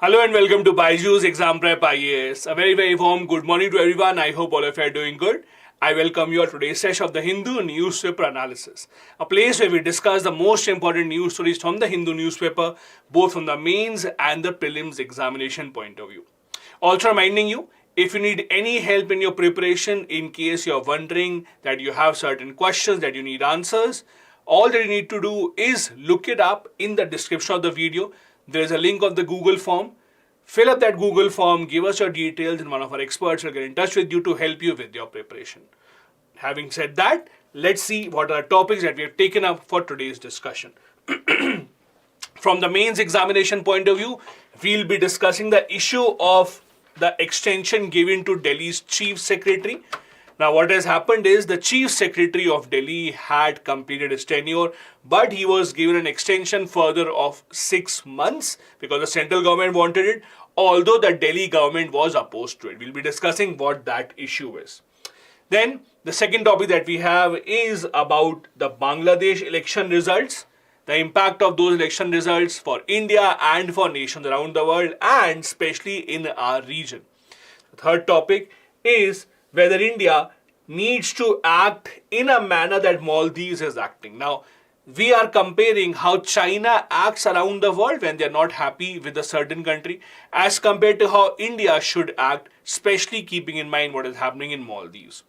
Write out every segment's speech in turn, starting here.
Hello and welcome to Byjus Exam Prep IAS. A very warm good morning to everyone. I hope all of you are doing good. I welcome you to today's session of the Hindu Newspaper Analysis, a place where we discuss the most important news stories from the Hindu newspaper, both from the mains and the prelims examination point of view. Also reminding you, if you need any help in your preparation, in case you're wondering that you have certain questions that you need answers, all that you need to do is look it up in the description of the video. There is a link of the Google form. Fill up that Google form, give us your details, and one of our experts will get in touch with you to help you with your preparation. Having said that, let's see what are the topics that we have taken up for today's discussion. From the mains examination point of view, we'll be discussing the issue of the extension given to Delhi's Chief Secretary. Now, what has happened is the Chief Secretary of Delhi had completed his tenure, but he was given an extension further of 6 months because the central government wanted it, although the Delhi government was opposed to it. We'll be discussing what that issue is. Then, the second topic that we have is about the Bangladesh election results, the impact of those election results for India and for nations around the world, and especially in our region. The third topic is whether India needs to act in a manner that Maldives is acting. Now, we are comparing how China acts around the world when they are not happy with a certain country as compared to how India should act, especially keeping in mind what is happening in Maldives.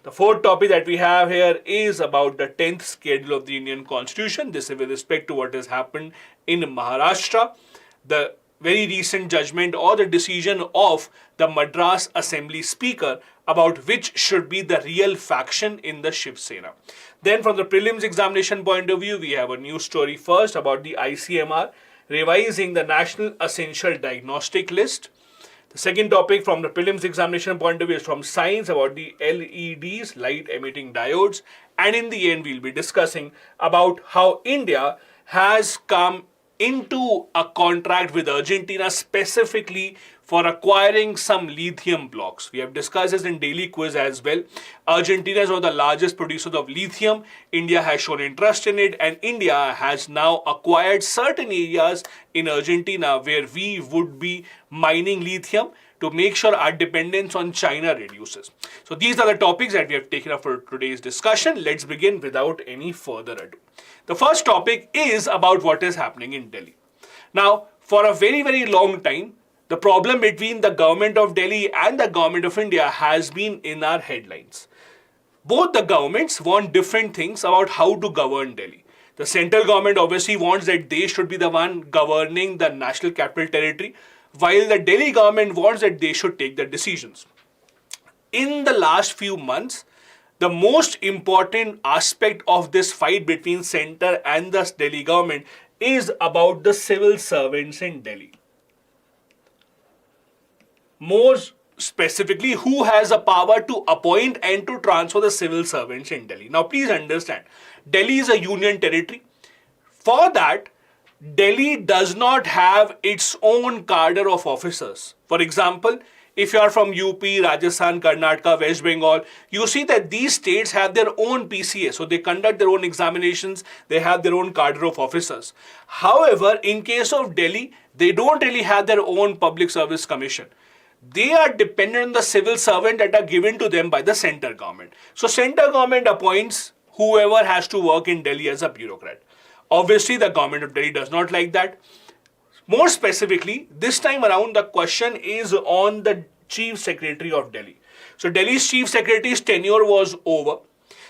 The fourth topic that we have here is about the 10th schedule of the Indian Constitution. This is with respect to what has happened in Maharashtra. The very recent judgment or the decision of the Madras Assembly Speaker about which should be the real faction in the Shiv Sena. Then from the prelims examination point of view, we have a news story first about the ICMR revising the National Essential Diagnostics List. The second topic from the prelims examination point of view is from science about the LEDs, light-emitting diodes. And in the end, we'll be discussing about how India has come into a contract with Argentina specifically for acquiring some lithium blocks. We have discussed this in daily quiz as well. Argentina is one of the largest producers of lithium. India has shown interest in it, and India has now acquired certain areas in Argentina where we would be mining lithium to make sure our dependence on China reduces. So these are the topics that we have taken up for today's discussion. Let's begin without any further ado. The first topic is about what is happening in Delhi. Now, for a very long time, the problem between the government of Delhi and the government of India has been in our headlines. Both the governments want different things about how to govern Delhi. The central government obviously wants that they should be the one governing the national capital territory, while the Delhi government wants that they should take the decisions. In the last few months, the most important aspect of this fight between center and the Delhi government is about the civil servants in Delhi. More specifically, who has the power to appoint and to transfer the civil servants in Delhi. Now, please understand, Delhi is a union territory. For that, Delhi does not have its own cadre of officers. For example, if you are from UP, Rajasthan, Karnataka, West Bengal, you see that these states have their own PCA. So they conduct their own examinations, they have their own cadre of officers. However, in case of Delhi, they don't really have their own public service commission. They are dependent on the civil servant that are given to them by the central government. So central government appoints whoever has to work in Delhi as a bureaucrat. Obviously, the government of Delhi does not like that. More specifically, this time around, the question is on the Chief Secretary of Delhi. So Delhi's Chief Secretary's tenure was over.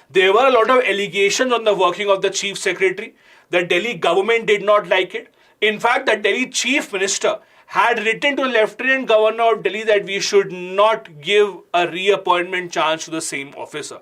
There were a lot of allegations on the working of the Chief Secretary. The Delhi government did not like it. In fact, the Delhi Chief Minister had written to the Lieutenant Governor of Delhi that we should not give a reappointment chance to the same officer.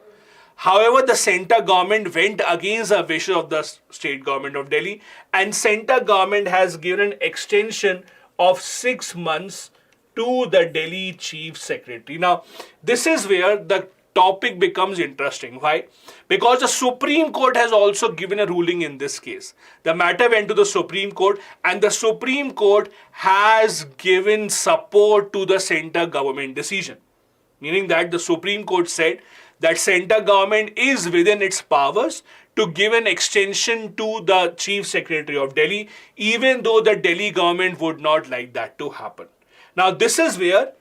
However, the center government went against the wishes of the state government of Delhi, and center government has given an extension of 6 months to the Delhi Chief Secretary. Now, this is where the topic becomes interesting. Why? Because the Supreme Court has also given a ruling in this case. The matter went to the Supreme Court, and the Supreme Court has given support to the center government decision. Meaning that the Supreme Court said that center government is within its powers to give an extension to the Chief Secretary of Delhi, even though the Delhi government would not like that to happen. Now, this is where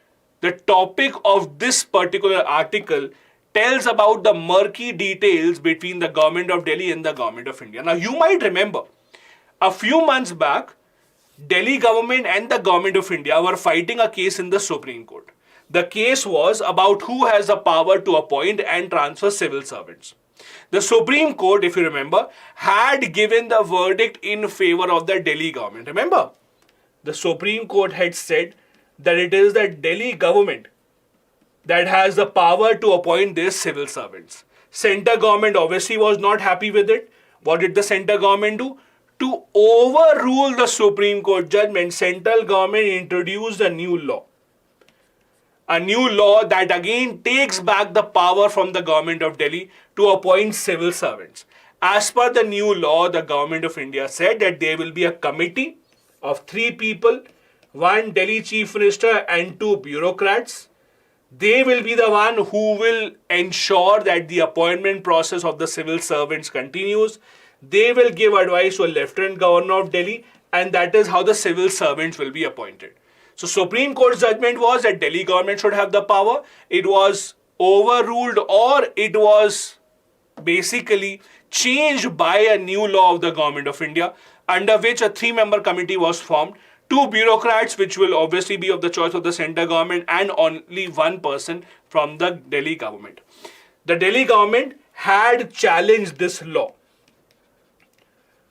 the topic of this particular article tells about the murky details between the government of Delhi and the government of India. Now, you might remember a few months back, Delhi government and the government of India were fighting a case in the Supreme Court. The case was about who has the power to appoint and transfer civil servants. The Supreme Court, if you remember, had given the verdict in favor of the Delhi government. Remember, the Supreme Court had said that it is the Delhi government that has the power to appoint these civil servants. Center government obviously was not happy with it. What did the center government do? To overrule the Supreme Court judgment, central government introduced a new law. A new law that again takes back the power from the government of Delhi to appoint civil servants. As per the new law, the government of India said that there will be a committee of 3 people, 1 Delhi Chief Minister and 2 bureaucrats. They will be the one who will ensure that the appointment process of the civil servants continues. They will give advice to a Lieutenant Governor of Delhi, and that is how the civil servants will be appointed. So Supreme Court's judgment was that Delhi government should have the power. It was overruled, or it was basically changed by a new law of the government of India, under which a 3-member committee was formed. 2 bureaucrats, which will obviously be of the choice of the center government, and only 1 person from the Delhi government. The Delhi government had challenged this law.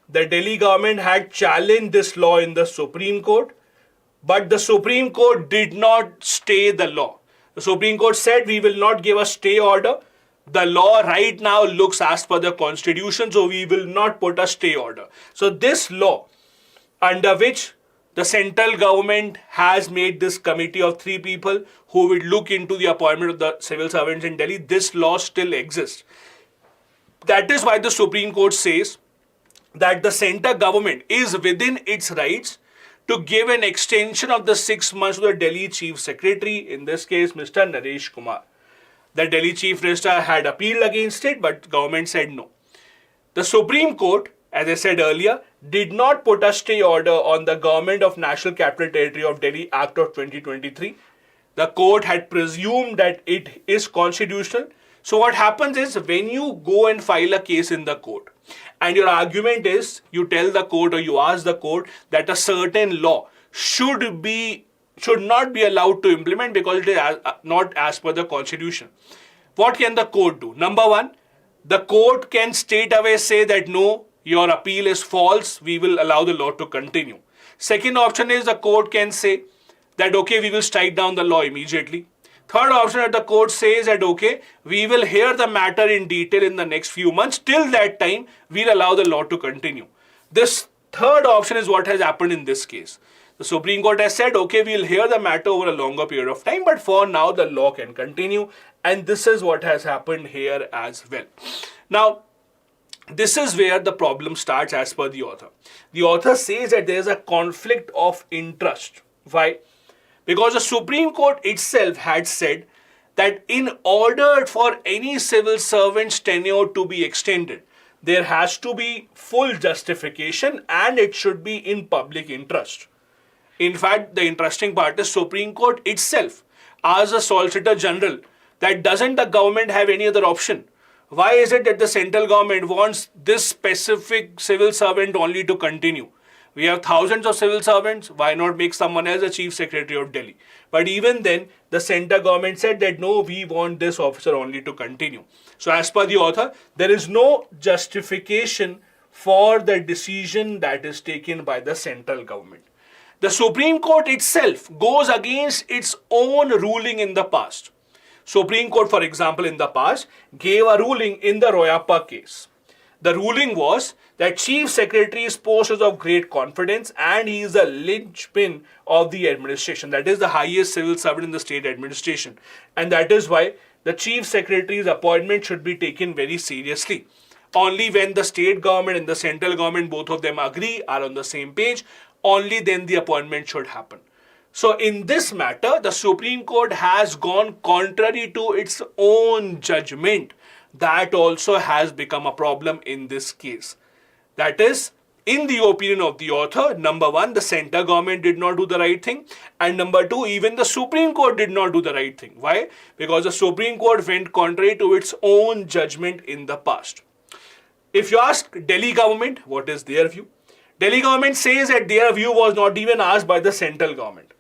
The Delhi government had challenged this law in the Supreme Court, but the Supreme Court did not stay the law. The Supreme Court said we will not give a stay order. The law right now looks as per the constitution, so we will not put a stay order. So this law, under which the central government has made this committee of 3 people who will look into the appointment of the civil servants in Delhi, this law still exists. That is why the Supreme Court says that the center government is within its rights to give an extension of the 6 months to the Delhi Chief Secretary, in this case Mr. Naresh Kumar. The Delhi Chief Minister had appealed against it, but government said no. The Supreme Court, as I said earlier, did not put a stay order on the Government of National Capital Territory of Delhi Act of 2023. The court had presumed that it is constitutional. So what happens is, when you go and file a case in the court, and your argument is, you tell the court or you ask the court that a certain law should not be allowed to implement because it is not as per the constitution. What can the court do? Number 1, the court can straight away say that no, your appeal is false, we will allow the law to continue. Second option is the court can say that okay, we will strike down the law immediately. Third option that the court says that okay, we will hear the matter in detail in the next few months. Till that time, we'll allow the law to continue. This third option is what has happened in this case. The Supreme Court has said, okay, we'll hear the matter over a longer period of time, but for now, the law can continue. And this is what has happened here as well. Now, this is where the problem starts as per the author. The author says that there is a conflict of interest. Why? Because the Supreme Court itself had said that in order for any civil servant's tenure to be extended, there has to be full justification and it should be in public interest. In fact, the interesting part is Supreme Court itself asked the Solicitor General that doesn't the government have any other option? Why is it that the central government wants this specific civil servant only to continue? We have thousands of civil servants. Why not make someone else the Chief Secretary of Delhi? But even then, the central government said that no, we want this officer only to continue. So as per the author, there is no justification for the decision that is taken by the central government. The Supreme Court itself goes against its own ruling in the past. Supreme Court, for example, in the past, gave a ruling in the Royappa case. The ruling was that Chief Secretary's post is of great confidence and he is the linchpin of the administration. That is the highest civil servant in the state administration. And that is why the Chief Secretary's appointment should be taken very seriously. Only when the state government and the central government, both of them agree, are on the same page, only then the appointment should happen. So in this matter, the Supreme Court has gone contrary to its own judgment that also has become a problem in this case. That is, in the opinion of the author, number one, the center government did not do the right thing, and number two, even the Supreme Court did not do the right thing. Why? Because the Supreme Court went contrary to its own judgment in the past. If you ask Delhi government, what is their view? Delhi government says that their view was not even asked by the central government.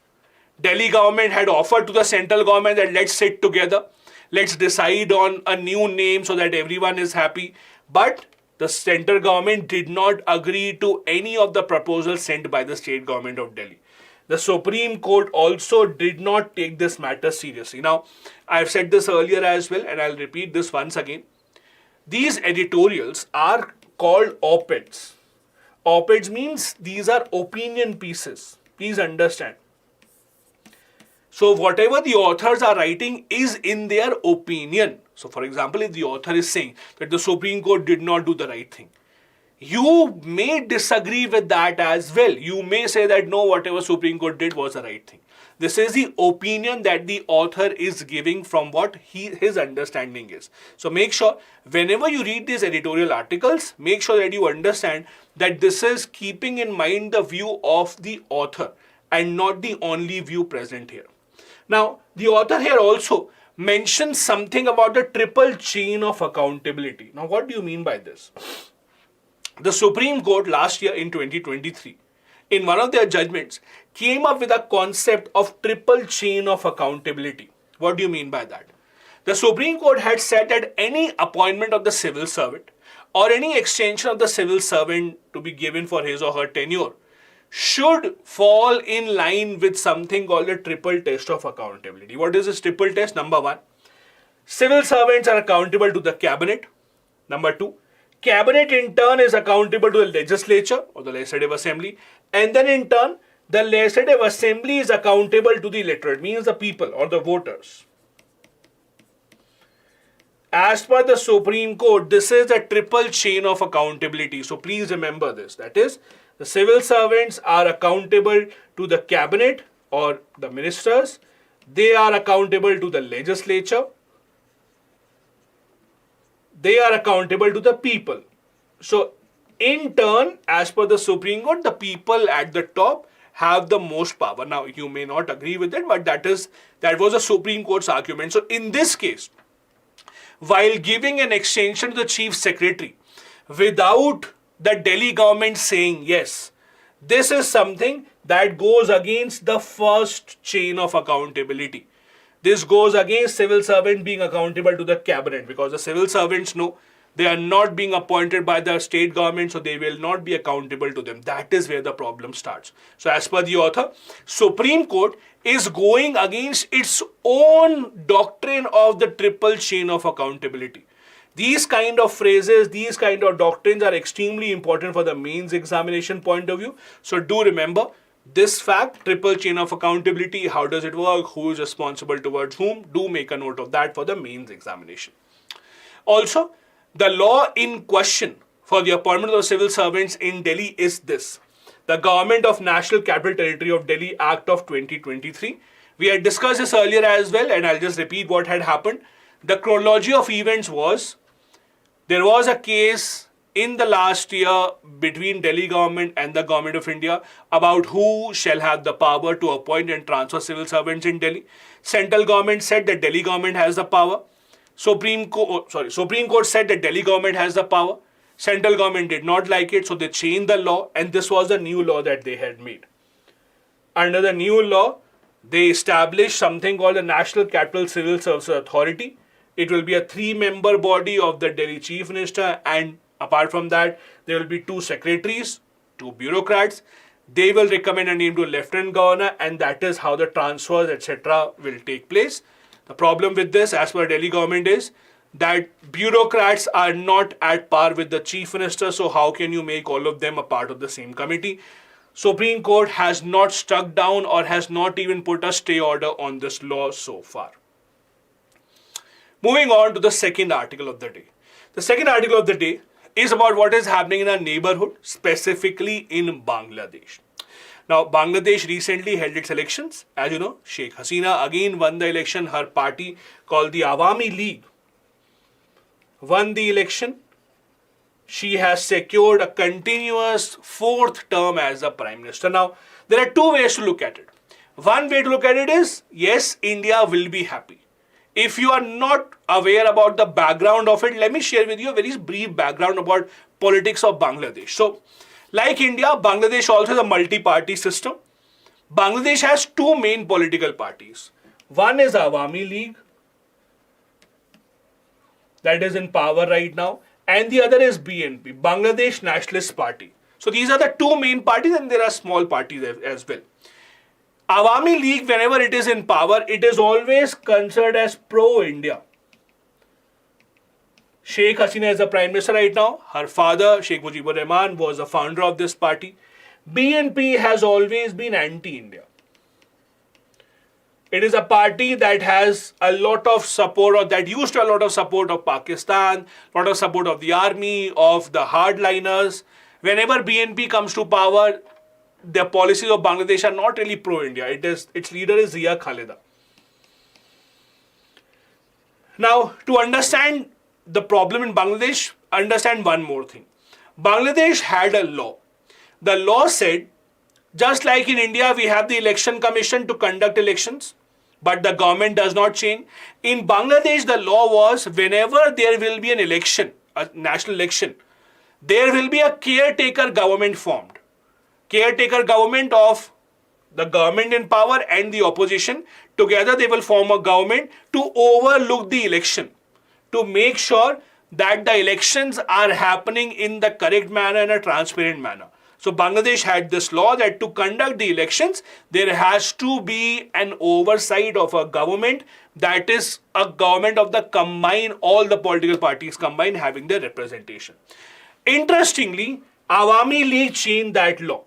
Delhi government had offered to the central government that let's sit together, let's decide on a new name so that everyone is happy. But the central government did not agree to any of the proposals sent by the state government of Delhi. The Supreme Court also did not take this matter seriously. Now, I've said this earlier as well, and I'll repeat this once again. These editorials are called op-eds. Op-eds means these are opinion pieces. Please understand. So whatever the authors are writing is in their opinion. So for example, if the author is saying that the Supreme Court did not do the right thing, you may disagree with that as well. You may say that no, whatever Supreme Court did was the right thing. This is the opinion that the author is giving from what his understanding is. So make sure whenever you read these editorial articles, make sure that you understand that this is keeping in mind the view of the author and not the only view present here. Now, the author here also mentions something about the triple chain of accountability. Now, what do you mean by this? The Supreme Court last year in 2023, in one of their judgments, came up with a concept of triple chain of accountability. What do you mean by that? The Supreme Court had said that any appointment of the civil servant or any extension of the civil servant to be given for his or her tenure should fall in line with something called a triple test of accountability. What is this triple test? Number one, civil servants are accountable to the cabinet. Number two, cabinet in turn is accountable to the legislature or the legislative assembly. And then in turn, the legislative assembly is accountable to the electorate, means the people or the voters. As per the Supreme Court, this is the triple chain of accountability. So please remember this. That is, the civil servants are accountable to the cabinet or the ministers. They are accountable to the legislature. They are accountable to the people. So in turn, as per the Supreme Court, the people at the top have the most power. Now, you may not agree with it, but that was the Supreme Court's argument. So in this case, while giving an extension to the chief secretary without the Delhi government saying yes, this is something that goes against the first chain of accountability. This goes against civil servant being accountable to the cabinet, because the civil servants know they are not being appointed by the state government, so they will not be accountable to them. That is where the problem starts. So as per the author, Supreme Court is going against its own doctrine of the triple chain of accountability. These kind of phrases, these kind of doctrines are extremely important for the mains examination point of view. So do remember this fact, triple chain of accountability. How does it work? Who is responsible towards whom? Do make a note of that for the mains examination. Also, the law in question for the appointment of civil servants in Delhi is this: the Government of National Capital Territory of Delhi Act of 2023. We had discussed this earlier as well, and I'll just repeat what had happened. The chronology of events was, there was a case in the last year between Delhi government and the government of India about who shall have the power to appoint and transfer civil servants in Delhi. Central government said that Delhi government has the power. Supreme Court said that Delhi government has the power. Central government did not like it, so they changed the law, and this was the new law that they had made. Under the new law, they established something called the National Capital Civil Services Authority. It will be a 3-member body of the Delhi Chief Minister, and apart from that, there will be 2 secretaries, 2 bureaucrats. They will recommend a name to a Lieutenant Governor, and that is how the transfers, etc. will take place. The problem with this, as per Delhi government, is that bureaucrats are not at par with the Chief Minister, so how can you make all of them a part of the same committee? Supreme Court has not struck down or has not even put a stay order on this law so far. Moving on to the second article of the day. The second article of the day is about what is happening in our neighborhood, specifically in Bangladesh. Now, Bangladesh recently held its elections. As you know, Sheikh Hasina again won the election. Her party, called the Awami League, won the election. She has secured a continuous 4th term as a Prime Minister. Now, there are 2 ways to look at it. One way to look at it is, yes, India will be happy. If you are not aware about the background of it, let me share with you a very brief background about politics of Bangladesh. So, like India, Bangladesh also has a multi-party system. Bangladesh has 2 main political parties. One is Awami League, that is in power right now, and the other is BNP, Bangladesh Nationalist Party. So these are the 2 main parties, and there are small parties as well. Awami League, whenever it is in power, it is always considered as pro-India. Sheikh Hasina is the Prime Minister right now. Her father, Sheikh Mujibur Rahman, was the founder of this party. BNP has always been anti-India. It is a party that has a lot of support, or that used to have a lot of support of Pakistan, a lot of support of the army, of the hardliners. Whenever BNP comes to power, the policies of Bangladesh are not really pro-India. Its leader is Zia Khalida. Now, to understand the problem in Bangladesh, understand one more thing. Bangladesh had a law. The law said, just like in India, we have the election commission to conduct elections, but the government does not change. In Bangladesh, the law was, whenever there will be an election, a national election, there will be a caretaker government formed. Caretaker government of the government in power and the opposition. Together they will form a government to overlook the election, to make sure that the elections are happening in the correct manner and a transparent manner. So Bangladesh had this law that to conduct the elections, there has to be an oversight of a government, that is a government of the combined, all the political parties combined having their representation. Interestingly, Awami League changed that law.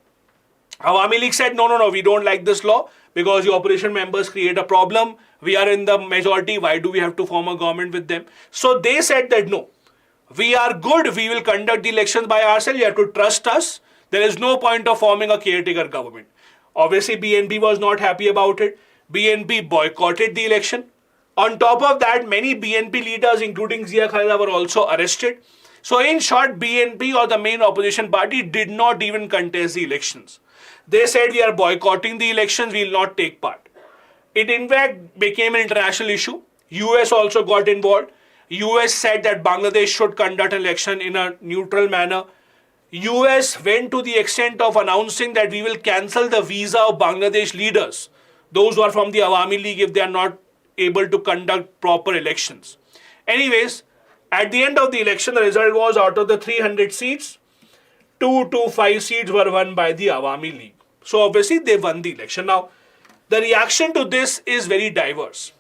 Awami League said, no, we don't like this law because the opposition members create a problem. We are in the majority. Why do we have to form a government with them? So they said that no, we are good. We will conduct the elections by ourselves. You have to trust us. There is no point of forming a caretaker government. Obviously, BNP was not happy about it. BNP boycotted the election. On top of that, many BNP leaders, including Zia Khalida, were also arrested. So in short, BNP, or the main opposition party, did not even contest the elections. They said, we are boycotting the elections, we will not take part. It in fact became an international issue. US also got involved. US said that Bangladesh should conduct an election in a neutral manner. US went to the extent of announcing that we will cancel the visa of Bangladesh leaders, those who are from the Awami League, if they are not able to conduct proper elections. Anyways, at the end of the election, the result was, out of the 300 seats, 2 to 5 seats were won by the Awami League. So obviously they won the election. Now, the reaction to this is very diverse.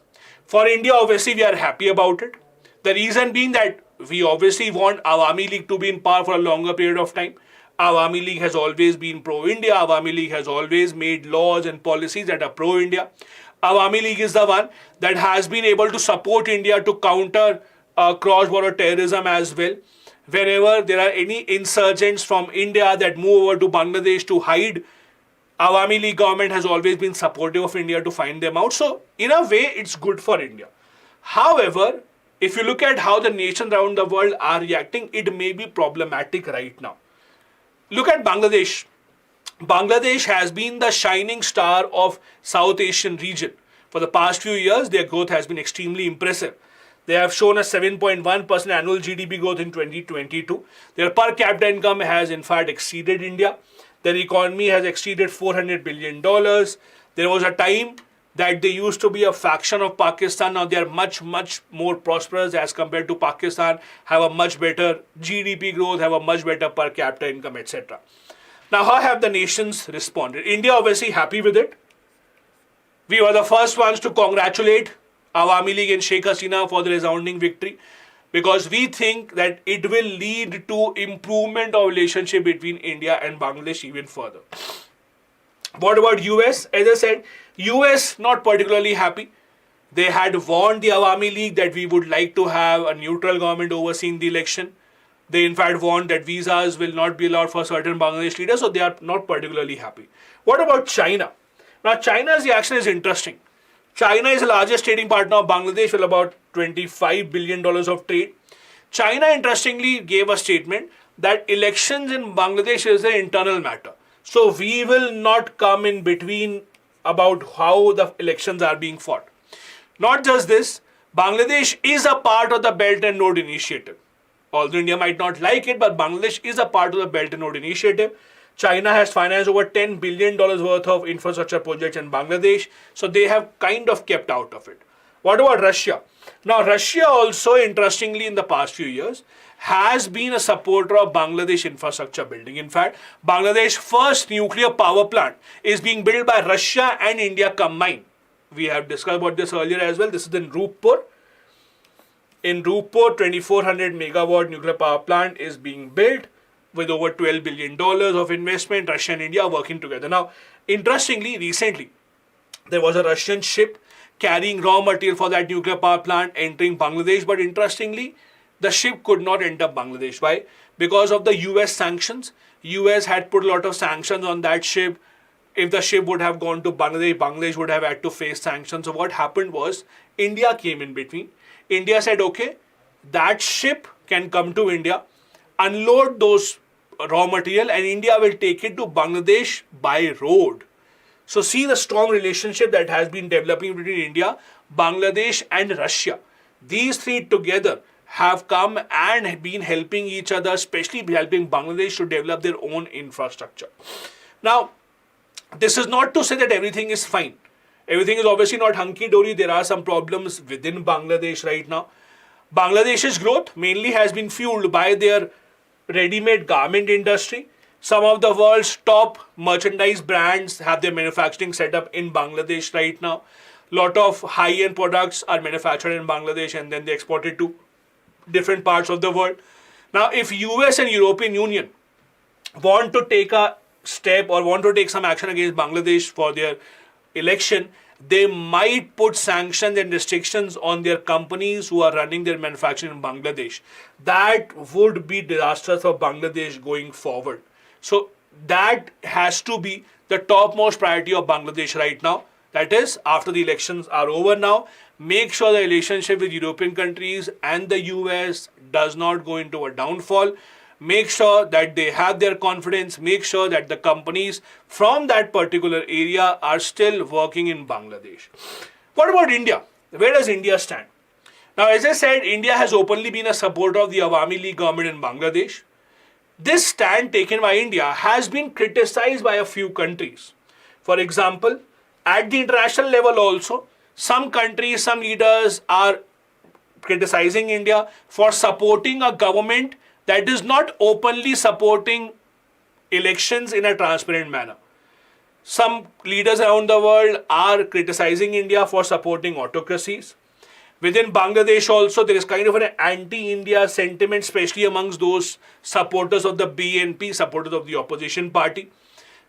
For India, obviously we are happy about it. The reason being that we obviously want Awami League to be in power for a longer period of time. Awami League has always been pro-India. Awami League has always made laws and policies that are pro-India. Awami League is the one that has been able to support India to counter cross-border terrorism as well. Whenever there are any insurgents from India that move over to Bangladesh to hide, Awami League government has always been supportive of India to find them out. So in a way, it's good for India. However, if you look at how the nations around the world are reacting, it may be problematic right now. Look at Bangladesh. Bangladesh has been the shining star of South Asian region. For the past few years, their growth has been extremely impressive. They have shown a 7.1% annual GDP growth in 2022. Their per capita income has in fact exceeded India. Their economy has exceeded $400 billion. There was a time that they used to be a faction of Pakistan. Now they are much more prosperous as compared to Pakistan, have a much better GDP growth, have a much better per capita income, etc. Now how have the nations responded? India obviously happy with it. We were the first ones to congratulate Awami League and Sheikh Hasina for the resounding victory, because we think that it will lead to improvement of relationship between India and Bangladesh even further. What about US? As I said, US not particularly happy. They had warned the Awami League that we would like to have a neutral government overseeing the election. They in fact warned that visas will not be allowed for certain Bangladesh leaders, so they are not particularly happy. What about China? Now China's reaction is interesting. China is the largest trading partner of Bangladesh with about $25 billion of trade. China interestingly gave a statement that elections in Bangladesh is an internal matter. So we will not come in between about how the elections are being fought. Not just this, Bangladesh is a part of the Belt and Road Initiative. Although India might not like it, but Bangladesh is a part of the Belt and Road Initiative. China has financed over $10 billion worth of infrastructure projects in Bangladesh. So they have kind of kept out of it. What about Russia? Now, Russia also, interestingly, in the past few years, has been a supporter of Bangladesh infrastructure building. In fact, Bangladesh's first nuclear power plant is being built by Russia and India combined. We have discussed about this earlier as well. This is in Rupur. In Rupur, 2400 megawatt nuclear power plant is being built with over $12 billion of investment. Russia and India are working together. Now, interestingly, recently, there was a Russian ship carrying raw material for that nuclear power plant entering Bangladesh. But interestingly, the ship could not enter Bangladesh. Why? Because of the US sanctions. US had put a lot of sanctions on that ship. If the ship would have gone to Bangladesh, Bangladesh would have had to face sanctions. So what happened was, India came in between. India said, okay, that ship can come to India, unload those raw material, and India will take it to Bangladesh by road. So see the strong relationship that has been developing between India, Bangladesh and Russia. These three together have come and been helping each other, especially helping Bangladesh to develop their own infrastructure. Now, this is not to say that everything is fine. Everything is obviously not hunky-dory. There are some problems within Bangladesh right now. Bangladesh's growth mainly has been fueled by their ready-made garment industry. Some of the world's top merchandise brands have their manufacturing set up in Bangladesh right now. Lot of high-end products are manufactured in Bangladesh and then they exported to different parts of the world. Now, if US and European Union want to take a step or want to take some action against Bangladesh for their election, they might put sanctions and restrictions on their companies who are running their manufacturing in Bangladesh. That would be disastrous for Bangladesh going forward. So that has to be the topmost priority of Bangladesh right now. That is, after the elections are over now, make sure the relationship with European countries and the US does not go into a downfall. Make sure that they have their confidence. Make sure that the companies from that particular area are still working in Bangladesh. What about India? Where does India stand? Now, as I said, India has openly been a supporter of the Awami League government in Bangladesh. This stand taken by India has been criticized by a few countries. For example, at the international level also, some countries, some leaders are criticizing India for supporting a government that is not openly supporting elections in a transparent manner. Some leaders around the world are criticizing India for supporting autocracies. Within Bangladesh also, there is kind of an anti-India sentiment, especially amongst those supporters of the BNP, supporters of the opposition party.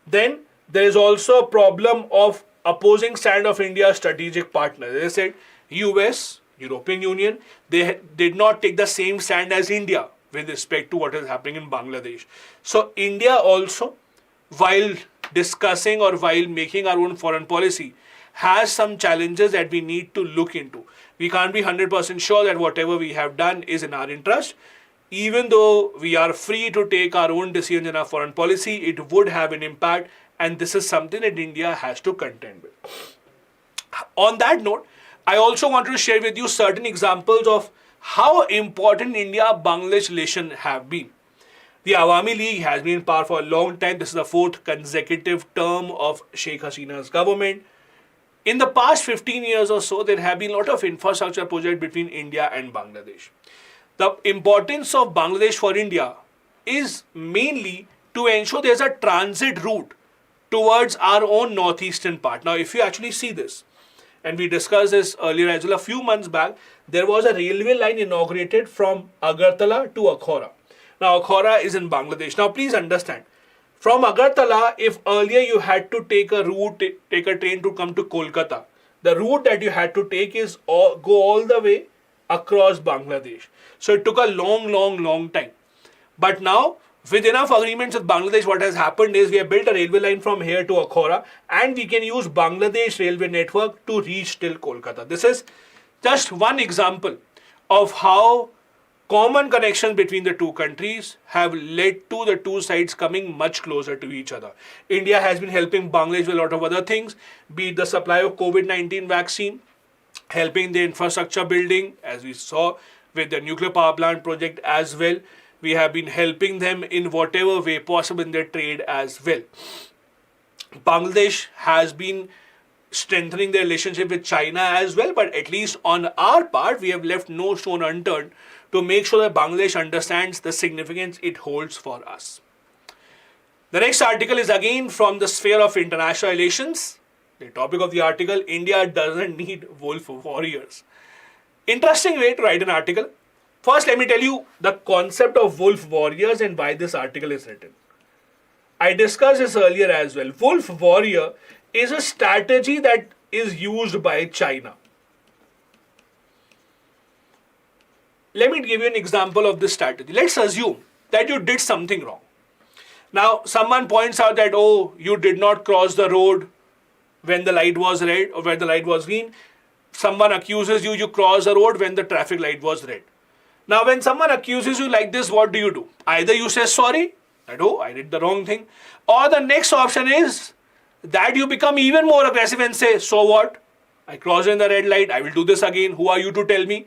Then there is also a problem of opposing stand of India's strategic partners. As I said, US, European Union, they did not take the same stand as India with respect to what is happening in Bangladesh. So India also, while discussing or while making our own foreign policy, has some challenges that we need to look into. We can't be 100% sure that whatever we have done is in our interest. Even though we are free to take our own decisions in our foreign policy, it would have an impact, and this is something that India has to contend with. On that note, I also want to share with you certain examples of how important India-Bangladesh relations have been. The Awami League has been in power for a long time. This is the fourth consecutive term of Sheikh Hasina's government. In the past 15 years or so, there have been a lot of infrastructure projects between India and Bangladesh. The importance of Bangladesh for India is mainly to ensure there's a transit route towards our own northeastern part. Now, if you actually see this, and we discussed this earlier as well, a few months back, there was a railway line inaugurated from Agartala to Akhora. Now, Akhora is in Bangladesh. Now, please understand, from Agartala, if earlier you had to take a train to come to Kolkata, the route that you had to take is go all the way across Bangladesh. So it took a long time. But now, with enough agreements with Bangladesh, what has happened is we have built a railway line from here to Akhora, and we can use Bangladesh railway network to reach till Kolkata. This is just one example of how common connections between the two countries have led to the two sides coming much closer to each other. India has been helping Bangladesh with a lot of other things, be it the supply of COVID-19 vaccine, helping the infrastructure building, as we saw with the nuclear power plant project as well. We have been helping them in whatever way possible in their trade as well. Bangladesh has been strengthening their relationship with China as well, but at least on our part, we have left no stone unturned to make sure that Bangladesh understands the significance it holds for us. The next article is again from the sphere of international relations. The topic of the article, India doesn't need wolf warriors. Interesting way to write an article. First, let me tell you the concept of wolf warriors and why this article is written. I discussed this earlier as well. Wolf warrior is a strategy that is used by China. Let me give you an example of this strategy. Let's assume that you did something wrong. Now, someone points out that, oh, you did not cross the road when the light was red or when the light was green. Someone accuses you, you crossed the road when the traffic light was red. Now, when someone accuses you like this, what do? Either you say sorry, that, oh, I did the wrong thing. Or the next option is that you become even more aggressive and say, so what? I crossed in the red light, I will do this again. Who are you to tell me?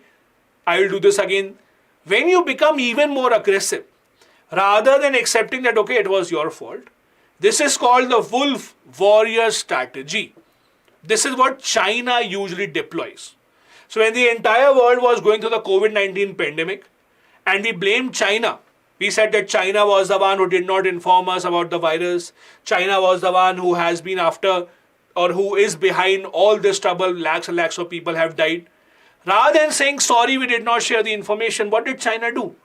I will do this again. When you become even more aggressive, rather than accepting that, okay, it was your fault, this is called the wolf warrior strategy. This is what China usually deploys. So when the entire world was going through the COVID-19 pandemic and we blamed China, we said that China was the one who did not inform us about the virus. China was the one who has been after or who is behind all this trouble. Lakhs and lakhs of people have died. Rather than saying, sorry, we did not share the information, what did China do?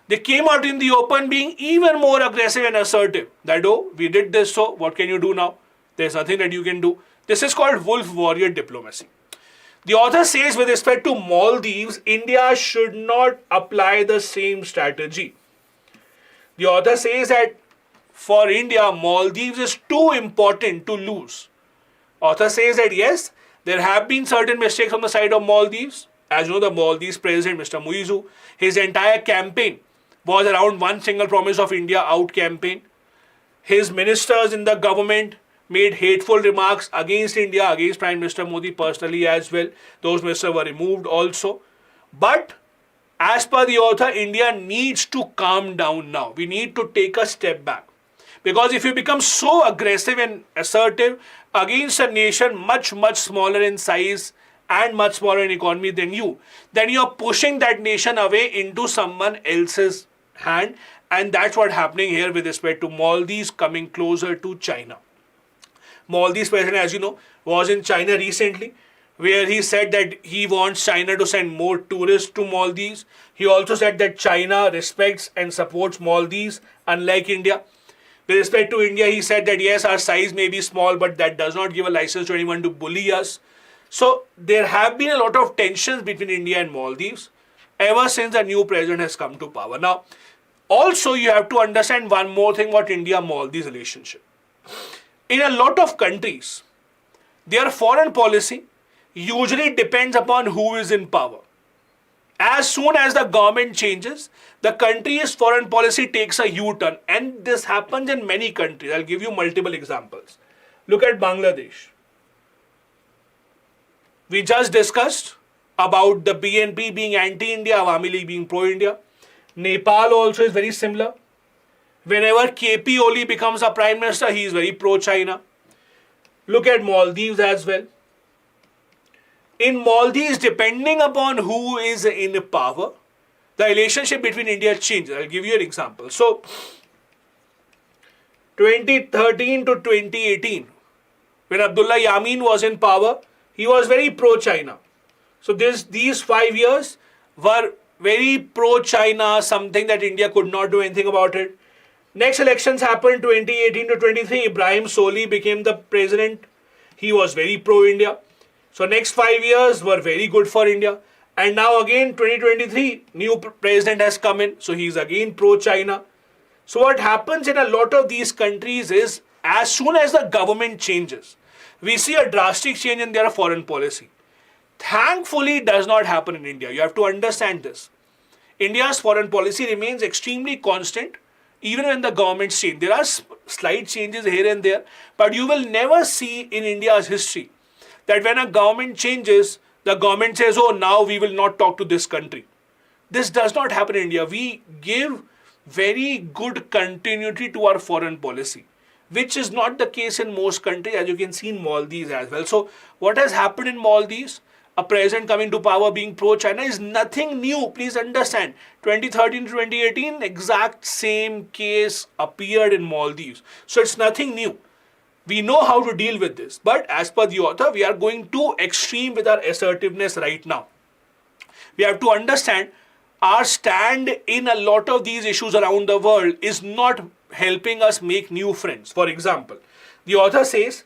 They came out in the open being even more aggressive and assertive. That, oh, we did this, so what can you do now? There's nothing that you can do. This is called wolf warrior diplomacy. The author says with respect to Maldives, India should not apply the same strategy. The author says that for India, Maldives is too important to lose. Author says that yes, there have been certain mistakes on the side of Maldives. As you know, the Maldives president, Mr. Muizu, his entire campaign was around one single promise of India out campaign. His ministers in the government made hateful remarks against India, against Prime Minister Modi personally as well. Those ministers were removed also. But as per the author, India needs to calm down now. We need to take a step back. Because if you become so aggressive and assertive against a nation much, much smaller in size and much smaller in economy than you, then you are pushing that nation away into someone else's hand. And that's what's happening here with respect to Maldives coming closer to China. Maldives president, as you know, was in China recently, where he said that he wants China to send more tourists to Maldives. He also said that China respects and supports Maldives, unlike India. With respect to India, he said that yes, our size may be small, but that does not give a license to anyone to bully us. So there have been a lot of tensions between India and Maldives ever since the new president has come to power. Now, also you have to understand one more thing about India-Maldives relationship. In a lot of countries, their foreign policy usually depends upon who is in power. As soon as the government changes, the country's foreign policy takes a U-turn, and this happens in many countries. I'll give you multiple examples. Look at Bangladesh. We just discussed about the BNP being anti-India, Awami League being pro-India. Nepal also is very similar. Whenever KP Oli becomes a prime minister, he is very pro-China. Look at Maldives as well. In Maldives, depending upon who is in power, the relationship between India changes. I'll give you an example. So, 2013 to 2018, when Abdullah Yameen was in power, he was very pro-China. So, these 5 years were very pro-China, something that India could not do anything about it. Next elections happened 2018 to 23. Ibrahim Soli became the president. He was very pro-India. So next 5 years were very good for India. And now again 2023, new president has come in. So he's again pro-China. So what happens in a lot of these countries is as soon as the government changes, we see a drastic change in their foreign policy. Thankfully, it does not happen in India. You have to understand this. India's foreign policy remains extremely constant even when the governments change. There are slight changes here and there, but you will never see in India's history that when a government changes, the government says, oh, now we will not talk to this country. This does not happen in India. We give very good continuity to our foreign policy, which is not the case in most countries, as you can see in Maldives as well. So what has happened in Maldives, a president coming to power being pro-China, is nothing new. Please understand, 2013 to 2018, exact same case appeared in Maldives. So it's nothing new. We know how to deal with this. But as per the author, we are going too extreme with our assertiveness right now. We have to understand our stand in a lot of these issues around the world is not helping us make new friends. For example, the author says,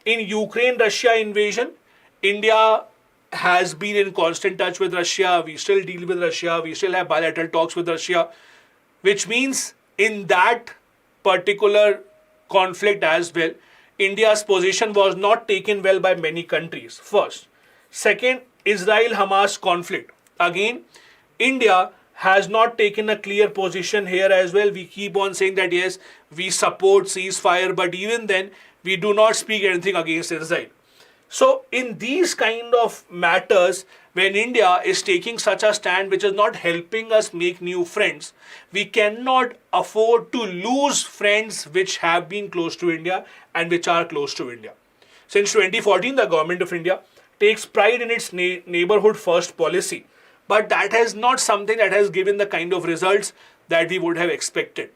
in Ukraine-Russia invasion, India has been in constant touch with Russia. We still deal with Russia. We still have bilateral talks with Russia, which means in that particular conflict as well, India's position was not taken well by many countries. First. Second, Israel-Hamas conflict. Again, India has not taken a clear position here as well. We keep on saying that yes, we support ceasefire, but even then, we do not speak anything against Israel. So in these kind of matters, when India is taking such a stand which is not helping us make new friends, we cannot afford to lose friends which have been close to India and which are close to India. Since 2014, the government of India takes pride in its neighborhood first policy, but that is not something that has given the kind of results that we would have expected.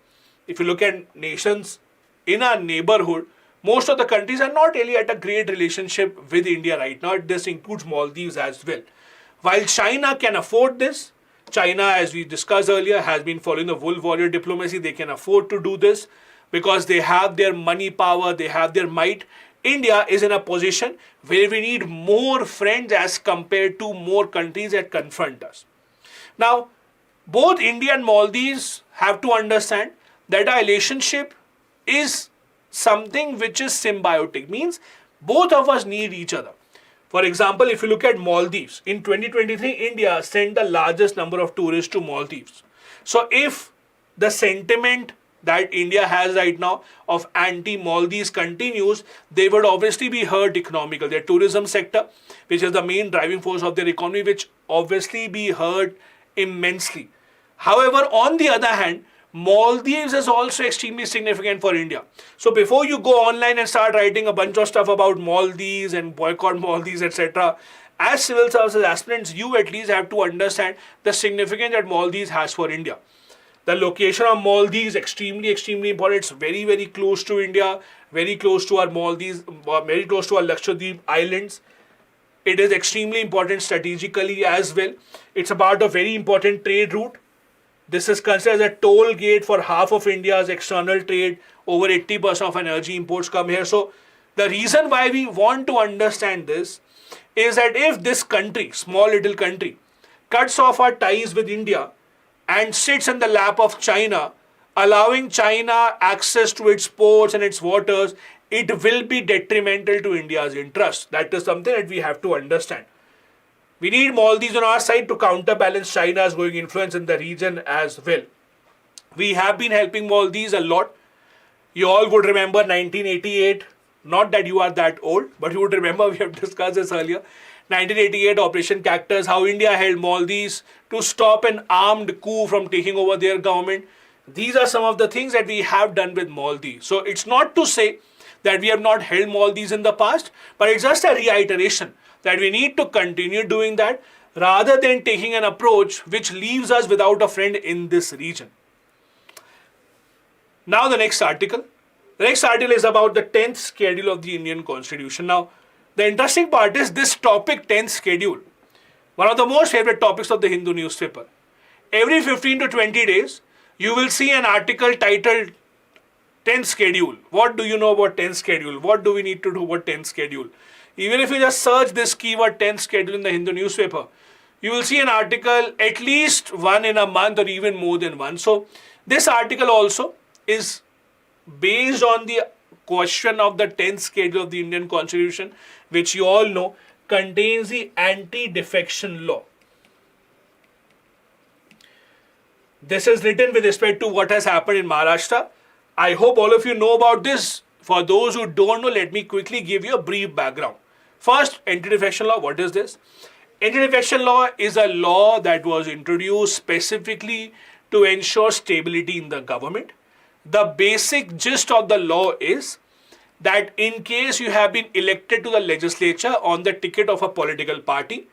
If you look at nations in our neighborhood, most of the countries are not really at a great relationship with India right now. This includes Maldives as well. While China can afford this, China, as we discussed earlier, has been following the wolf warrior diplomacy. They can afford to do this because they have their money power, they have their might. India is in a position where we need more friends as compared to more countries that confront us. Now, both India and Maldives have to understand that our relationship is something which is symbiotic, means both of us need each other. For example, if you look at Maldives, in 2023, India sent the largest number of tourists to Maldives. So if the sentiment that India has right now of anti-Maldives continues, they would obviously be hurt economically. Their tourism sector, which is the main driving force of their economy, which obviously be hurt immensely. However, on the other hand, Maldives is also extremely significant for India. So before you go online and start writing a bunch of stuff about Maldives and boycott Maldives, etc., as civil services aspirants, you at least have to understand the significance that Maldives has for India. The location of Maldives is extremely important. It's very, very close to India, very close to our Maldives, very close to our Lakshadweep Islands. It is extremely important strategically as well. It's about a very important trade route. This is considered as a toll gate for half of India's external trade. Over 80% of energy imports come here. So the reason why we want to understand this is that if this country, small little country, cuts off our ties with India and sits in the lap of China, allowing China access to its ports and its waters, it will be detrimental to India's interests. That is something that we have to understand. We need Maldives on our side to counterbalance China's growing influence in the region as well. We have been helping Maldives a lot. You all would remember 1988. Not that you are that old, but you would remember we have discussed this earlier. 1988 Operation Cactus, how India held Maldives to stop an armed coup from taking over their government. These are some of the things that we have done with Maldives. So it's not to say that we have not held Maldives in the past, but it's just a reiteration that we need to continue doing that rather than taking an approach which leaves us without a friend in this region. Now the next article. The next article is about the 10th schedule of the Indian Constitution. Now, the interesting part is this topic 10th schedule, one of the most favorite topics of the Hindu newspaper. Every 15 to 20 days, you will see an article titled 10th schedule. What do you know about 10th schedule? What do we need to do about 10th schedule? Even if you just search this keyword 10th schedule in the Hindu newspaper, you will see an article at least one in a month or even more than one. So this article also is based on the question of the 10th schedule of the Indian Constitution, which you all know contains the anti-defection law. This is written with respect to what has happened in Maharashtra. I hope all of you know about this. For those who don't know, let me quickly give you a brief background. First, anti-defection law. What is this? Anti-defection law is a law that was introduced specifically to ensure stability in the government. The basic gist of the law is that in case you have been elected to the legislature on the ticket of a political party,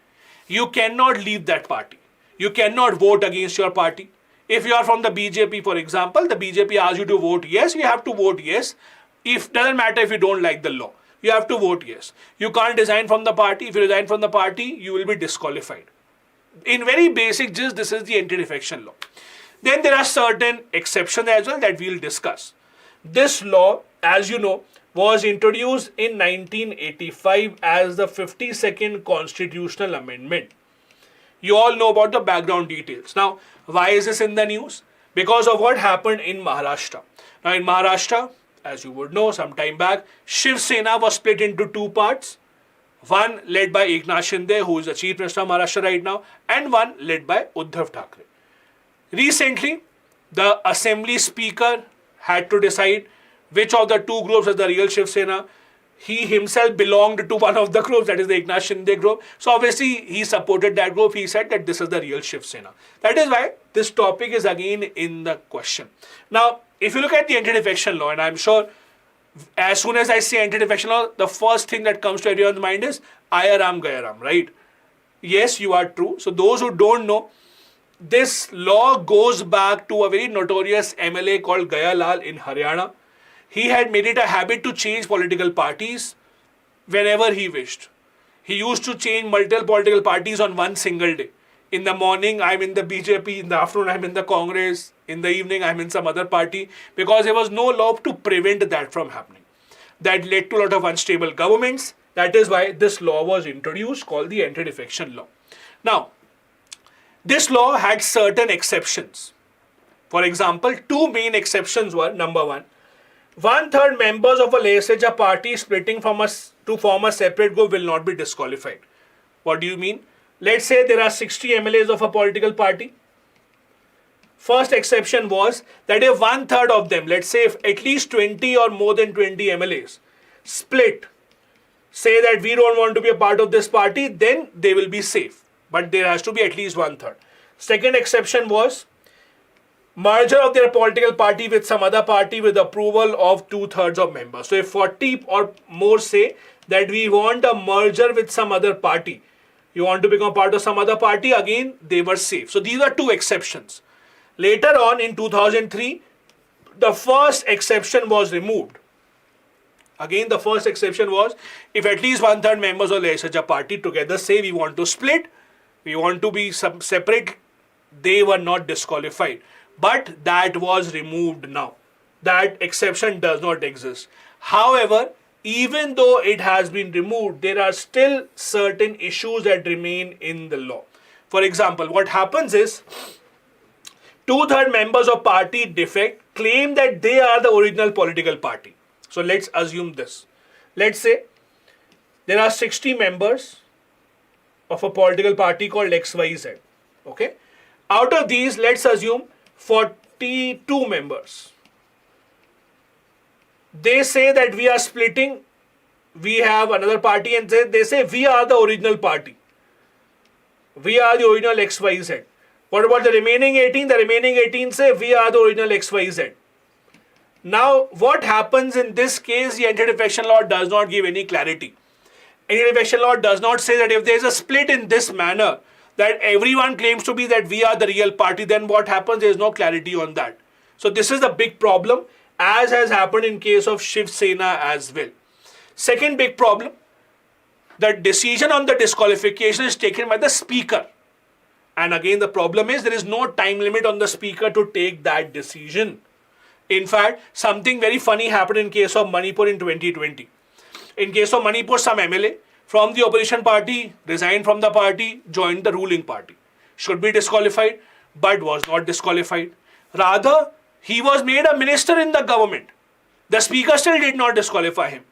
you cannot leave that party. You cannot vote against your party. If you are from the BJP, for example, the BJP asks you to vote yes, you have to vote yes. Doesn't matter if you don't like the law. You have to vote yes. You can't resign from the party. If you resign from the party, you will be disqualified. In very basic gist, this is the anti-defection law. Then there are certain exceptions as well that we will discuss. This law, as you know, was introduced in 1985 as the 52nd Constitutional Amendment. You all know about the background details. Now, why is this in the news? Because of what happened in Maharashtra. Now, in Maharashtra, as you would know, some time back, Shiv Sena was split into two parts. One led by Eknath Shinde, who is the Chief Minister of Maharashtra right now, and one led by Uddhav Thackeray. Recently, the Assembly Speaker had to decide which of the two groups is the real Shiv Sena. He himself belonged to one of the groups, that is the Eknath Shinde group. So obviously, he supported that group. He said that this is the real Shiv Sena. That is why this topic is again in the question. Now, if you look at the anti-defection law, and I'm sure as soon as I say anti-defection law, the first thing that comes to everyone's mind is Aya Ram Gaya Ram, right? Yes, you are true. So those who don't know, this law goes back to a very notorious MLA called Gaya Lal in Haryana. He had made it a habit to change political parties whenever he wished. He used to change multiple political parties on one single day. In the morning, I'm in the BJP. In the afternoon, I'm in the Congress. In the evening, I'm in some other party. Because there was no law to prevent that from happening. That led to a lot of unstable governments. That is why this law was introduced called the anti-defection law. Now, this law had certain exceptions. For example, two main exceptions were, number one, 1/3 members of a legislature party splitting to form a separate group will not be disqualified. What do you mean? Let's say there are 60 MLAs of a political party. First exception was that if 1/3 of them, let's say if at least 20 or more than 20 MLAs split, say that we don't want to be a part of this party, then they will be safe. But there has to be at least 1/3. Second exception was merger of their political party with some other party with approval of 2/3 of members. So if 40 or more say that we want a merger with some other party, you want to become part of some other party, again, they were safe. So these are two exceptions. Later on in 2003, the first exception was removed. Again, the first exception was if at least 1/3 members of the legislature party together say we want to split, we want to be separate, they were not disqualified. But that was removed now. That exception does not exist. However, even though it has been removed, there are still certain issues that remain in the law. For example, what happens is 2/3 members of party defect claim that they are the original political party. So let's assume this. Let's say there are 60 members of a political party called XYZ. Okay? Out of these, let's assume 42 members. They say that we are splitting, we have another party, and they say we are the original party. We are the original XYZ. What about the remaining 18? The remaining 18 say we are the original XYZ. Now, what happens in this case? The anti-defection law does not give any clarity. Anti-defection law does not say that if there is a split in this manner, that everyone claims to be that we are the real party, then what happens? There is no clarity on that. So this is a big problem, as has happened in case of Shiv Sena as well. Second big problem, the decision on the disqualification is taken by the speaker. And again, the problem is there is no time limit on the speaker to take that decision. In fact, something very funny happened in case of Manipur in 2020. In case of Manipur, some MLA from the opposition party resigned from the party, joined the ruling party. Should be disqualified, but was not disqualified. Rather, he was made a minister in the government. The speaker still did not disqualify him.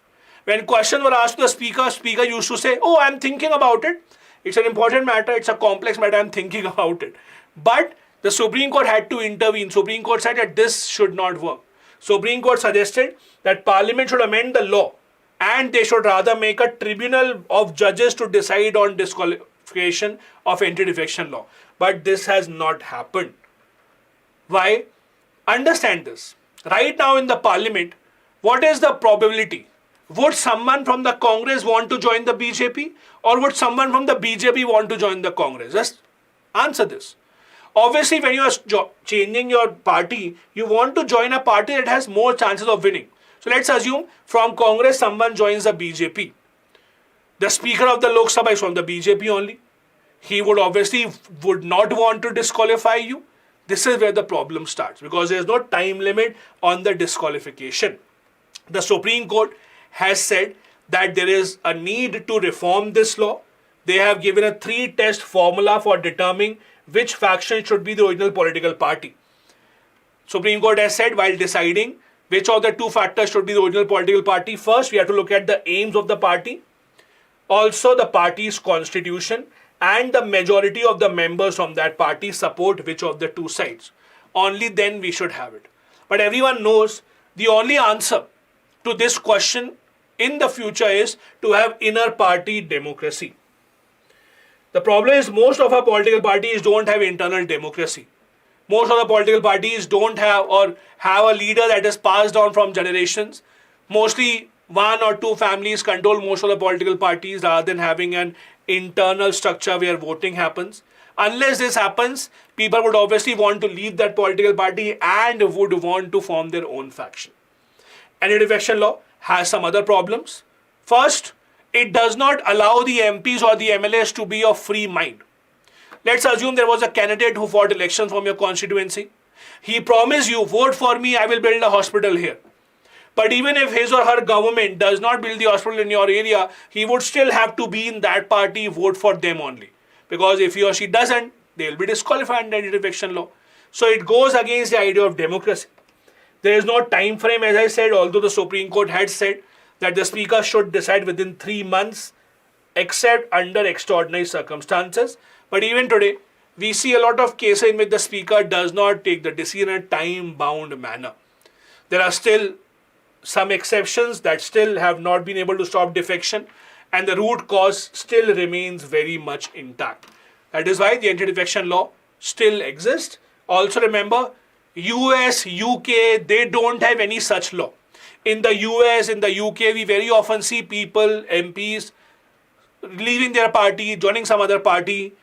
When questions were asked to the speaker used to say, I'm thinking about it. It's an important matter. It's a complex matter. I'm thinking about it. But The Supreme Court had to intervene. Supreme Court said that this should not work. Supreme Court suggested that Parliament should amend the law and they should rather make a tribunal of judges to decide on disqualification of anti-defection law. But this has not happened. Why? Understand this. Right now in the Parliament, what is the probability? Would someone from the Congress want to join the BJP, or would someone from the BJP want to join the Congress? Just answer this. Obviously, when you are changing your party, you want to join a party that has more chances of winning. So let's assume from Congress someone joins the BJP. The Speaker of the Lok Sabha is from the BJP only. He would not want to disqualify you. This is where the problem starts, because there is no time limit on the disqualification. The Supreme Court has said that there is a need to reform this law. They have given a 3-test formula for determining which faction should be the original political party. Supreme Court has said, while deciding which of the 2 factors should be the original political party, first we have to look at the aims of the party, also the party's constitution, and the majority of the members from that party support which of the 2 sides. Only then we should have it. But everyone knows the only answer to this question in the future is to have inner party democracy. The problem is most of our political parties don't have internal democracy. Most of the political parties don't have or have a leader that is passed down from generations. Mostly 1 or 2 families control most of the political parties rather than having an internal structure where voting happens. Unless this happens, people would obviously want to leave that political party and would want to form their own faction. Anti-defection law has some other problems. First, it does not allow the MPs or the MLAs to be of free mind. Let's assume there was a candidate who fought elections from your constituency. He promised you, vote for me, I will build a hospital here. But even if his or her government does not build the hospital in your area, he would still have to be in that party, vote for them only. Because if he or she doesn't, they will be disqualified under anti-defection law. So it goes against the idea of democracy. There is no time frame, as I said, although the Supreme Court had said that the Speaker should decide within 3 months, except under extraordinary circumstances. But even today, we see a lot of cases in which the Speaker does not take the decision in a time-bound manner. There are still some exceptions that still have not been able to stop defection, and the root cause still remains very much intact. That is why the anti-defection law still exists. Also remember, US, UK, they don't have any such law. In the US, in the UK, we very often see people, MPs, leaving their party, joining some other party.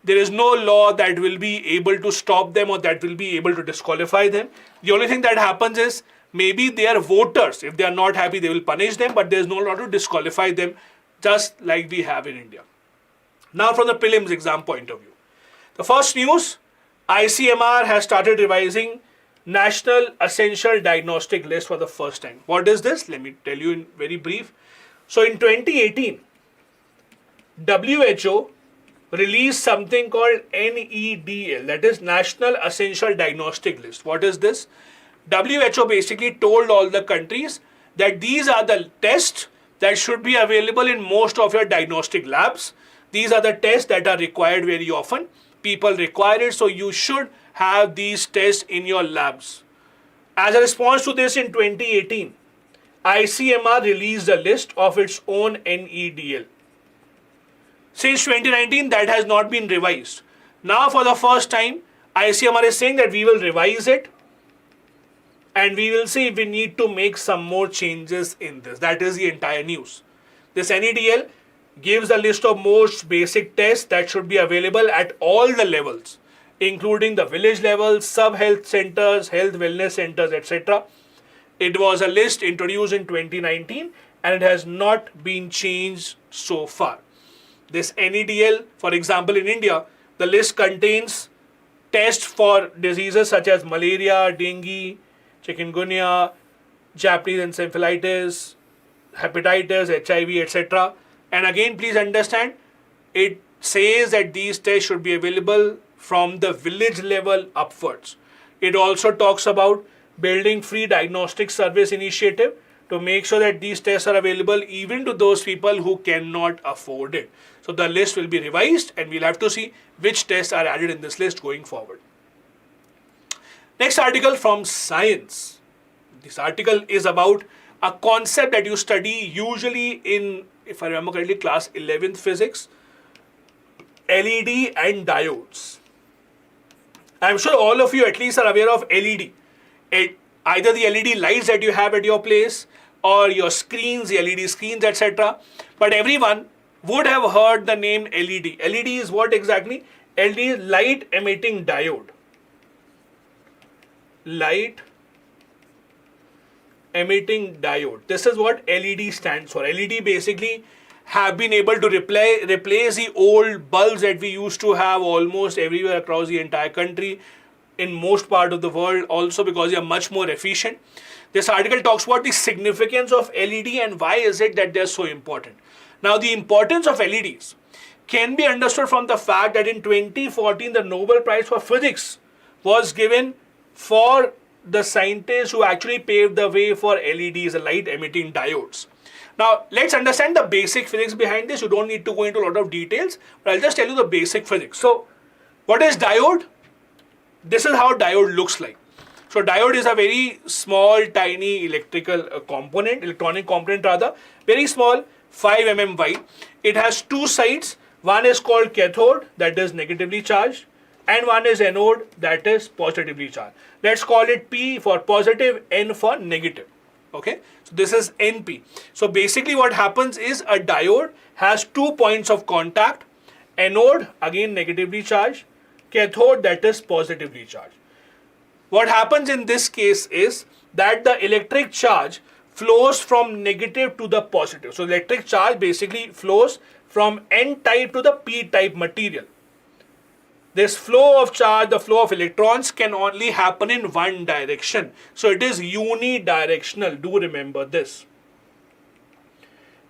There is no law that will be able to stop them or that will be able to disqualify them. The only thing that happens is maybe their voters, if they are not happy, they will punish them, but there is no law to disqualify them, just like we have in India. Now from the prelims exam point of view. The first news, ICMR has started revising National Essential Diagnostic List for the first time. What is this? Let me tell you in very brief. So in 2018, WHO released something called NEDL, that is National Essential Diagnostic List. What is this? WHO basically told all the countries that these are the tests that should be available in most of your diagnostic labs. These are the tests that are required very often. People require it, so you should have these tests in your labs. As a response to this, in 2018, ICMR released a list of its own NEDL. Since 2019, that has not been revised. Now, for the first time, ICMR is saying that we will revise it and we will see if we need to make some more changes in this. That is the entire news. This NEDL gives a list of most basic tests that should be available at all the levels, including the village level, sub-health centers, health wellness centers, etc. It was a list introduced in 2019 and it has not been changed so far. This NEDL, for example, in India, the list contains tests for diseases such as malaria, dengue, chikungunya, Japanese encephalitis, hepatitis, HIV, etc. And again, please understand, it says that these tests should be available from the village level upwards. It also talks about building free diagnostic service initiative to make sure that these tests are available even to those people who cannot afford it. So the list will be revised and we'll have to see which tests are added in this list going forward. Next article from Science. This article is about a concept that you study usually in, if I remember correctly, class 11th physics, LED and diodes. I'm sure all of you at least are aware of LED. Either the LED lights that you have at your place or your screens, the LED screens, etc. But everyone would have heard the name LED. LED is what exactly? LED is light emitting diode. Light emitting diode. This is what LED stands for. LED basically have been able to replace the old bulbs that we used to have almost everywhere across the entire country, in most part of the world, also because they are much more efficient. This article talks about the significance of LED and why is it that they're so important. Now, the importance of LEDs can be understood from the fact that in 2014 the Nobel Prize for Physics was given for the scientists who actually paved the way for LEDs, the light emitting diodes. Now, let's understand the basic physics behind this. You don't need to go into a lot of details, but I'll just tell you the basic physics. So, what is diode? This is how diode looks like. So, diode is a very small, tiny electronic component rather, very small, 5 mm wide. It has two sides. One is called cathode, that is negatively charged, and one is anode, that is positively charged. Let's call it P for positive, N for negative. Okay, so this is NP. So basically what happens is a diode has 2 points of contact, anode again negatively charged, cathode that is positively charged. What happens in this case is that the electric charge flows from negative to the positive. So electric charge basically flows from N type to the P type material. This flow of charge, the flow of electrons can only happen in one direction. So it is unidirectional. Do remember this.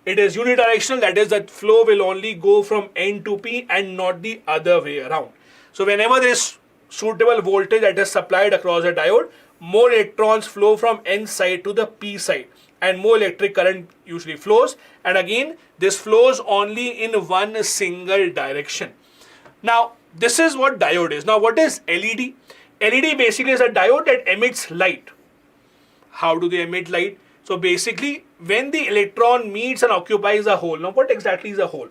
It is unidirectional, that is, that flow will only go from N to P and not the other way around. So whenever there is suitable voltage that is supplied across a diode, more electrons flow from N side to the P side and more electric current usually flows. And again, this flows only in one single direction. Now, this is what diode is. Now, what is LED? LED basically is a diode that emits light. How do they emit light? So basically, when the electron meets and occupies a hole. Now, what exactly is a hole?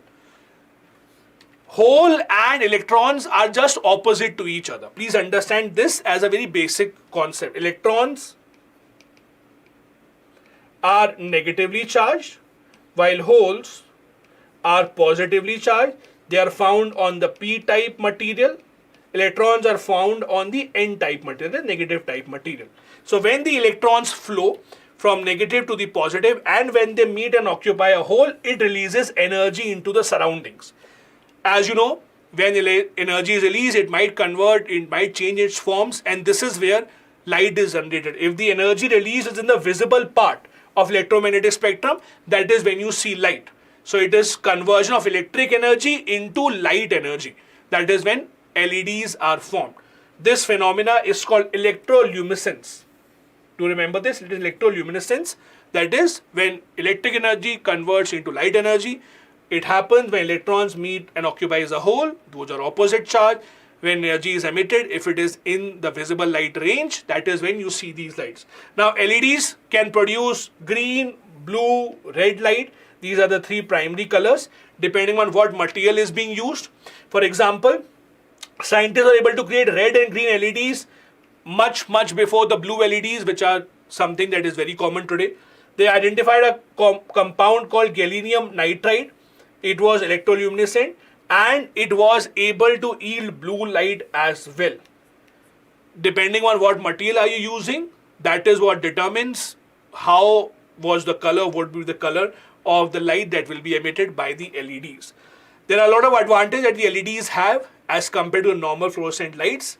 Hole and electrons are just opposite to each other. Please understand this as a very basic concept. Electrons are negatively charged, while holes are positively charged. They are found on the P-type material. Electrons are found on the N-type material, the negative type material. So when the electrons flow from negative to the positive and when they meet and occupy a hole, it releases energy into the surroundings. As you know, when energy is released, it might convert, it might change its forms, and this is where light is generated. If the energy released is in the visible part of electromagnetic spectrum, that is when you see light. So it is conversion of electric energy into light energy. That is when LEDs are formed. This phenomena is called electroluminescence. To remember this, it is electroluminescence. That is when electric energy converts into light energy. It happens when electrons meet and occupies a hole. Those are opposite charge. When energy is emitted, if it is in the visible light range, that is when you see these lights. Now, LEDs can produce green, blue, red light. These are the three primary colors depending on what material is being used. For example, scientists are able to create red and green LEDs much before the blue LEDs, which are something that is very common today. They identified a compound called gallium nitride. It was electroluminescent and it was able to yield blue light as well. Depending on what material are you using, that is what determines how was the color, would be the color of the light that will be emitted by the LEDs. There are a lot of advantages that the LEDs have as compared to normal fluorescent lights.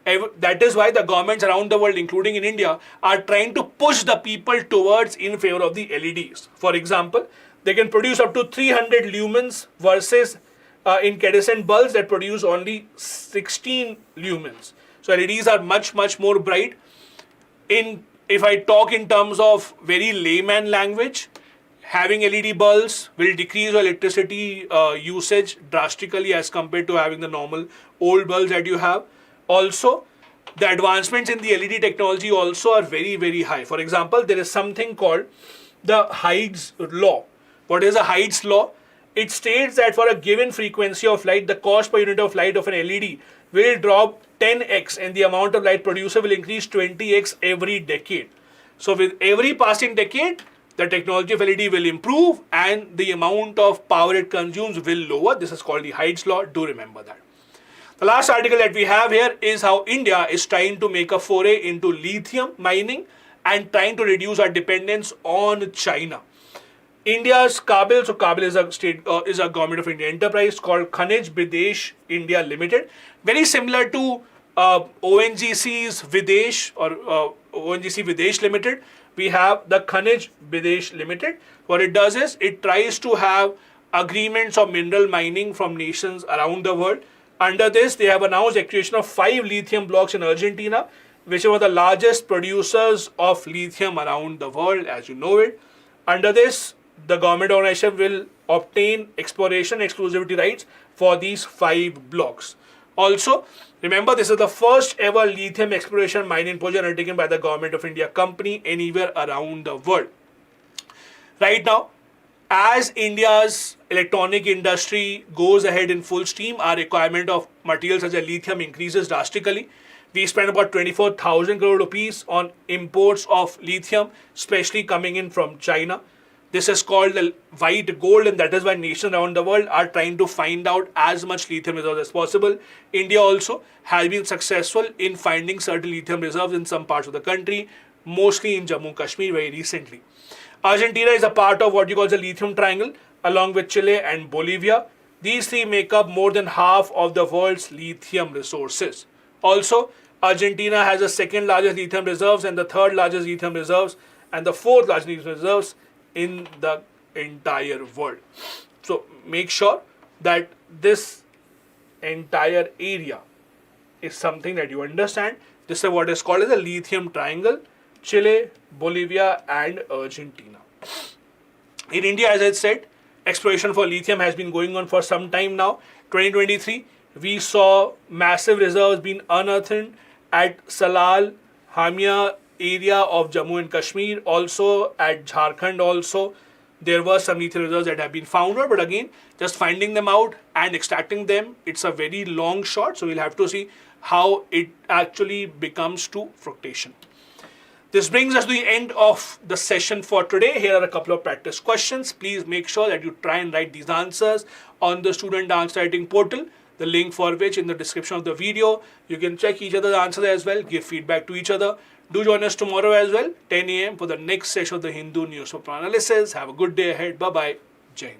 That is why the governments around the world, including in India, are trying to push the people towards in favor of the LEDs. For example, they can produce up to 300 lumens versus incandescent bulbs that produce only 16 lumens. So LEDs are much more bright. If I talk in terms of very layman language, having LED bulbs will decrease your electricity usage drastically as compared to having the normal old bulbs that you have. Also, the advancements in the LED technology also are very, very high. For example, there is something called the Hyde's law. What is the Hyde's law? It states that for a given frequency of light, the cost per unit of light of an LED will drop 10x and the amount of light produced will increase 20x every decade. So with every passing decade, the technology of LED will improve and the amount of power it consumes will lower. This is called the Hyde's law. Do remember that. The last article that we have here is how India is trying to make a foray into lithium mining and trying to reduce our dependence on China. India's KABIL, so KABIL is a government of India enterprise called Khanij Bidesh India Limited. Very similar to ONGC's Videsh or ONGC Videsh Limited. We have the Khanij Bidesh Limited. What it does is it tries to have agreements of mineral mining from nations around the world. Under this, they have announced the creation of 5 lithium blocks in Argentina, which are one of the largest producers of lithium around the world, as you know it. Under this, the government organization will obtain exploration exclusivity rights for these 5 blocks. Also, remember, this is the first ever lithium exploration mining project undertaken by the government of India company anywhere around the world. Right now, as India's electronic industry goes ahead in full steam, our requirement of materials such as lithium increases drastically. We spend about 24,000 crore rupees on imports of lithium, especially coming in from China. This is called the white gold, and that is why nations around the world are trying to find out as much lithium reserves as possible. India also has been successful in finding certain lithium reserves in some parts of the country, mostly in Jammu and Kashmir very recently. Argentina is a part of what you call the lithium triangle, along with Chile and Bolivia. These 3 make up more than half of the world's lithium resources. Also, Argentina has the 2nd largest lithium reserves and the 3rd largest lithium reserves and the 4th largest lithium reserves in the entire world. So make sure that this entire area is something that you understand. This is what is called as the lithium triangle: Chile, Bolivia and Argentina. In India, as I said, exploration for lithium has been going on for some time now. 2023, we saw massive reserves being unearthed at Salal, Hamia area of Jammu and Kashmir. Also at Jharkhand also, there were some lithium reserves that have been found out. But again, just finding them out and extracting them, it's a very long shot. So we'll have to see how it actually becomes to fruition. This brings us to the end of the session for today. Here are a couple of practice questions. Please make sure that you try and write these answers on the student answer writing portal, the link for which in the description of the video. You can check each other's answers as well, give feedback to each other. Do join us tomorrow as well, 10 a.m. for the next session of the Hindu Newspaper Analysis. Have a good day ahead. Bye-bye. Jai Hind.